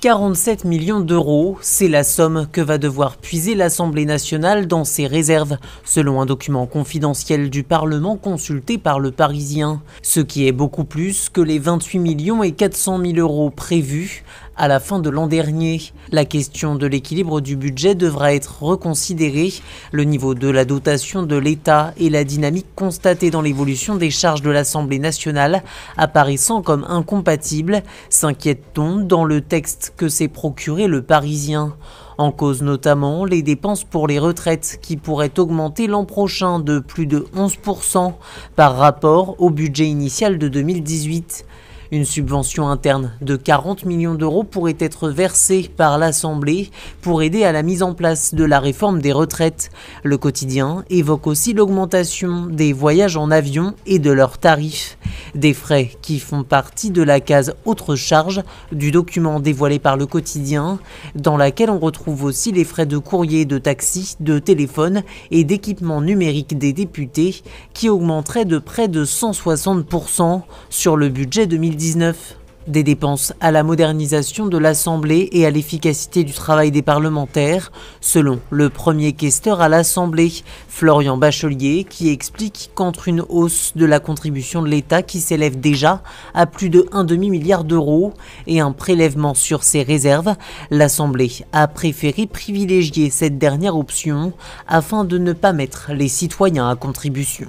47 millions d'euros, c'est la somme que va devoir puiser l'Assemblée nationale dans ses réserves, selon un document confidentiel du Parlement consulté par Le Parisien. Ce qui est beaucoup plus que les 28 millions et 400 000 euros prévus à la fin de l'an dernier. La question de l'équilibre du budget devra être reconsidérée. Le niveau de la dotation de l'État et la dynamique constatée dans l'évolution des charges de l'Assemblée nationale apparaissant comme incompatibles, s'inquiète-t-on dans le texte que s'est procuré Le Parisien. En cause notamment les dépenses pour les retraites qui pourraient augmenter l'an prochain de plus de 11% par rapport au budget initial de 2018. Une subvention interne de 40 millions d'euros pourrait être versée par l'Assemblée pour aider à la mise en place de la réforme des retraites. Le quotidien évoque aussi l'augmentation des voyages en avion et de leurs tarifs. Des frais qui font partie de la case « Autres charges » du document dévoilé par le quotidien, dans laquelle on retrouve aussi les frais de courrier, de taxi, de téléphone et d'équipement numérique des députés qui augmenteraient de près de 160% sur le budget 2019. Des dépenses à la modernisation de l'Assemblée et à l'efficacité du travail des parlementaires, selon le premier questeur à l'Assemblée, Florian Bachelier, qui explique qu'entre une hausse de la contribution de l'État qui s'élève déjà à plus de 1,5 milliard d'euros et un prélèvement sur ses réserves, l'Assemblée a préféré privilégier cette dernière option afin de ne pas mettre les citoyens à contribution.